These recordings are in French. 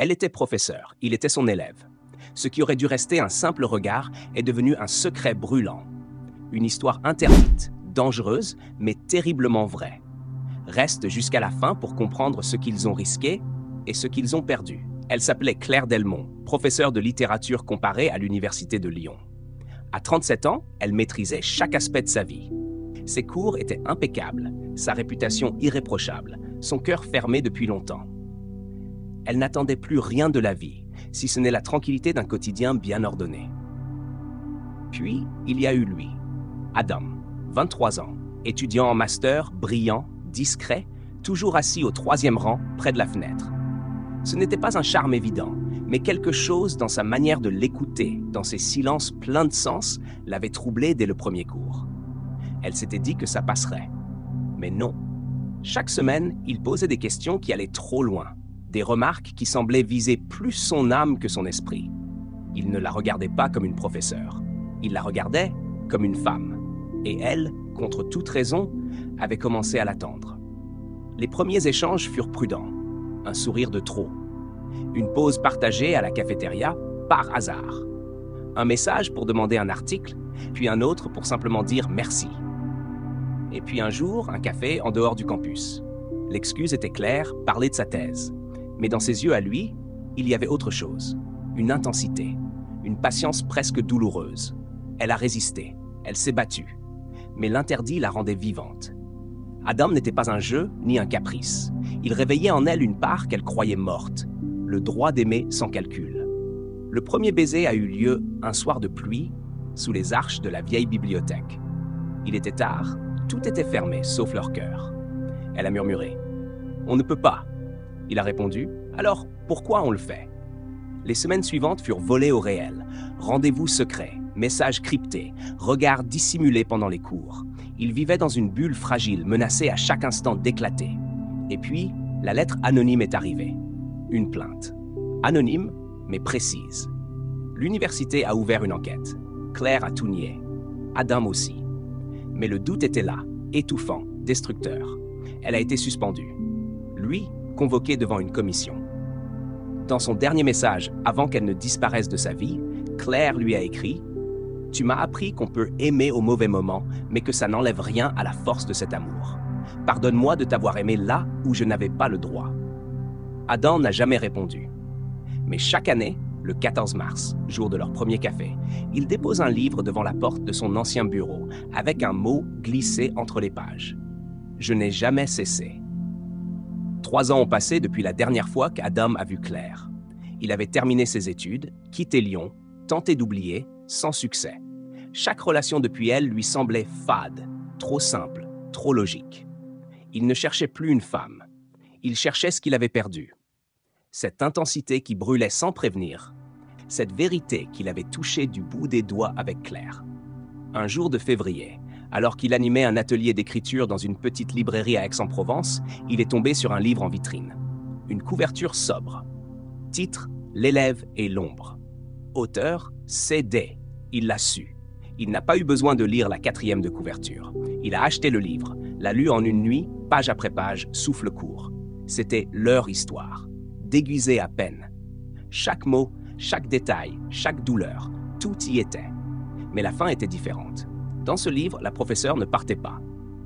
Elle était professeure, il était son élève. Ce qui aurait dû rester un simple regard est devenu un secret brûlant. Une histoire interdite, dangereuse, mais terriblement vraie. Reste jusqu'à la fin pour comprendre ce qu'ils ont risqué et ce qu'ils ont perdu. Elle s'appelait Claire Delmont, professeure de littérature comparée à l'Université de Lyon. À 37 ans, elle maîtrisait chaque aspect de sa vie. Ses cours étaient impeccables, sa réputation irréprochable, son cœur fermé depuis longtemps. Elle n'attendait plus rien de la vie, si ce n'est la tranquillité d'un quotidien bien ordonné. Puis, il y a eu lui, Adam, 23 ans, étudiant en master, brillant, discret, toujours assis au 3e rang, près de la fenêtre. Ce n'était pas un charme évident, mais quelque chose dans sa manière de l'écouter, dans ses silences pleins de sens, l'avait troublée dès le premier cours. Elle s'était dit que ça passerait. Mais non. Chaque semaine, il posait des questions qui allaient trop loin, des remarques qui semblaient viser plus son âme que son esprit. Il ne la regardait pas comme une professeure. Il la regardait comme une femme. Et elle, contre toute raison, avait commencé à l'attendre. Les premiers échanges furent prudents. Un sourire de trop. Une pause partagée à la cafétéria par hasard. Un message pour demander un article, puis un autre pour simplement dire merci. Et puis un jour, un café en dehors du campus. L'excuse était claire, parler de sa thèse. Mais dans ses yeux à lui, il y avait autre chose. Une intensité, une patience presque douloureuse. Elle a résisté, elle s'est battue. Mais l'interdit la rendait vivante. Adam n'était pas un jeu ni un caprice. Il réveillait en elle une part qu'elle croyait morte, le droit d'aimer sans calcul. Le premier baiser a eu lieu un soir de pluie, sous les arches de la vieille bibliothèque. Il était tard, tout était fermé, sauf leur cœur. Elle a murmuré « On ne peut pas ». Il a répondu « Alors, pourquoi on le fait ?» Les semaines suivantes furent volées au réel. Rendez-vous secrets, messages cryptés, regards dissimulés pendant les cours. Ils vivaient dans une bulle fragile, menacée à chaque instant d'éclater. Et puis, la lettre anonyme est arrivée. Une plainte. Anonyme, mais précise. L'université a ouvert une enquête. Claire a tout nié. Adam aussi. Mais le doute était là, étouffant, destructeur. Elle a été suspendue. Lui, convoqué devant une commission. Dans son dernier message, avant qu'elle ne disparaisse de sa vie, Claire lui a écrit « Tu m'as appris qu'on peut aimer au mauvais moment, mais que ça n'enlève rien à la force de cet amour. Pardonne-moi de t'avoir aimé là où je n'avais pas le droit. » Adam n'a jamais répondu. Mais chaque année, le 14 mars, jour de leur premier café, il dépose un livre devant la porte de son ancien bureau, avec un mot glissé entre les pages. « Je n'ai jamais cessé. » 3 ans ont passé depuis la dernière fois qu'Adam a vu Claire. Il avait terminé ses études, quitté Lyon, tenté d'oublier, sans succès. Chaque relation depuis elle lui semblait fade, trop simple, trop logique. Il ne cherchait plus une femme. Il cherchait ce qu'il avait perdu. Cette intensité qui brûlait sans prévenir. Cette vérité qu'il avait touchée du bout des doigts avec Claire. Un jour de février, alors qu'il animait un atelier d'écriture dans une petite librairie à Aix-en-Provence, il est tombé sur un livre en vitrine. Une couverture sobre. Titre « L'élève et l'ombre ». Auteur « C.D. ». Il l'a su. Il n'a pas eu besoin de lire la 4e de couverture. Il a acheté le livre, l'a lu en une nuit, page après page, souffle court. C'était leur histoire, déguisée à peine. Chaque mot, chaque détail, chaque douleur, tout y était. Mais la fin était différente. Dans ce livre, la professeure ne partait pas.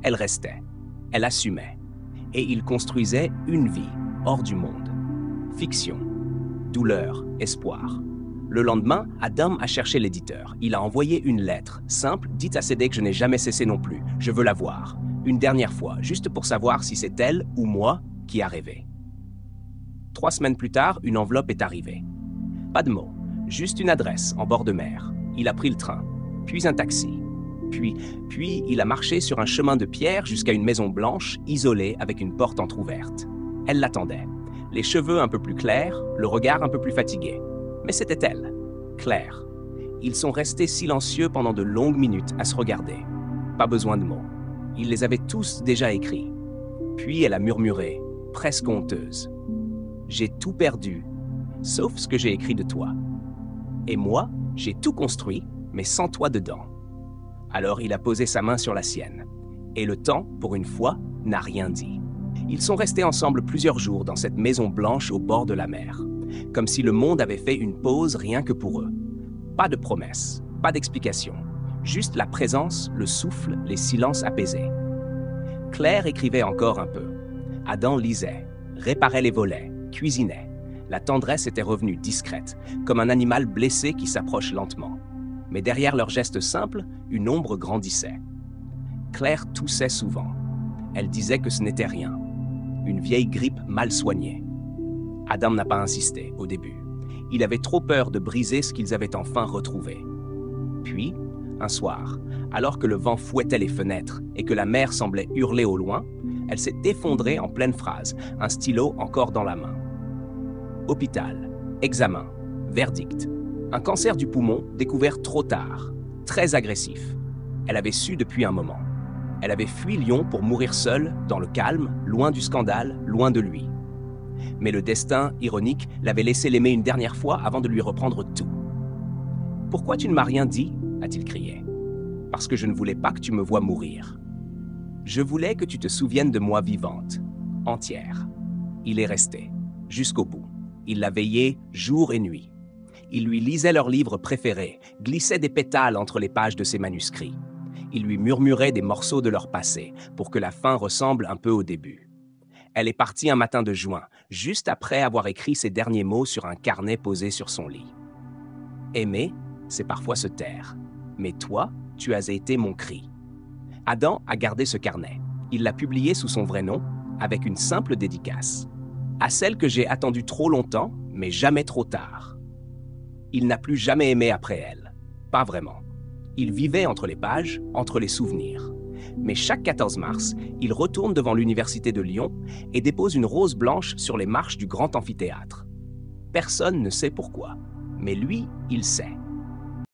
Elle restait. Elle assumait. Et il construisait une vie hors du monde. Fiction, douleur, espoir. Le lendemain, Adam a cherché l'éditeur. Il a envoyé une lettre, simple, dites à CD que je n'ai jamais cessé non plus. Je veux la voir. Une dernière fois, juste pour savoir si c'est elle ou moi qui a rêvé. 3 semaines plus tard, une enveloppe est arrivée. Pas de mots, juste une adresse en bord de mer. Il a pris le train, puis un taxi. Puis il a marché sur un chemin de pierre jusqu'à une maison blanche, isolée, avec une porte entr'ouverte. Elle l'attendait. Les cheveux un peu plus clairs, le regard un peu plus fatigué. Mais c'était elle, Claire. Ils sont restés silencieux pendant de longues minutes à se regarder. Pas besoin de mots. Ils les avaient tous déjà écrits. Puis elle a murmuré, presque honteuse. « J'ai tout perdu, sauf ce que j'ai écrit de toi. Et moi, j'ai tout construit, mais sans toi dedans. » Alors il a posé sa main sur la sienne. Et le temps, pour une fois, n'a rien dit. Ils sont restés ensemble plusieurs jours dans cette maison blanche au bord de la mer. comme si le monde avait fait une pause rien que pour eux. Pas de promesses, pas d'explications, juste la présence, le souffle, les silences apaisés. Claire écrivait encore un peu. Adam lisait, réparait les volets, cuisinait. La tendresse était revenue discrète, comme un animal blessé qui s'approche lentement. Mais derrière leurs gestes simples, une ombre grandissait. Claire toussait souvent. Elle disait que ce n'était rien. Une vieille grippe mal soignée. Adam n'a pas insisté au début. Il avait trop peur de briser ce qu'ils avaient enfin retrouvé. Puis, un soir, alors que le vent fouettait les fenêtres et que la mer semblait hurler au loin, elle s'est effondrée en pleine phrase, un stylo encore dans la main. Hôpital, examen, verdict. Un cancer du poumon découvert trop tard, très agressif. Elle avait su depuis un moment. Elle avait fui Lyon pour mourir seule, dans le calme, loin du scandale, loin de lui. Mais le destin, ironique, l'avait laissé l'aimer une dernière fois avant de lui reprendre tout. « Pourquoi tu ne m'as rien dit ?» a-t-il crié. « Parce que je ne voulais pas que tu me voies mourir. Je voulais que tu te souviennes de moi vivante, entière. » Il est resté, jusqu'au bout. Il l'a veillée jour et nuit. Il lui lisait leurs livres préférés, glissait des pétales entre les pages de ses manuscrits. Il lui murmurait des morceaux de leur passé pour que la fin ressemble un peu au début. Elle est partie un matin de juin, juste après avoir écrit ses derniers mots sur un carnet posé sur son lit. Aimer, c'est parfois se taire. Mais toi, tu as été mon cri. Adam a gardé ce carnet. Il l'a publié sous son vrai nom, avec une simple dédicace. À celle que j'ai attendue trop longtemps, mais jamais trop tard. Il n'a plus jamais aimé après elle. Pas vraiment. Il vivait entre les pages, entre les souvenirs. Mais chaque 14 mars, il retourne devant l'Université de Lyon et dépose une rose blanche sur les marches du grand amphithéâtre. Personne ne sait pourquoi, mais lui, il sait.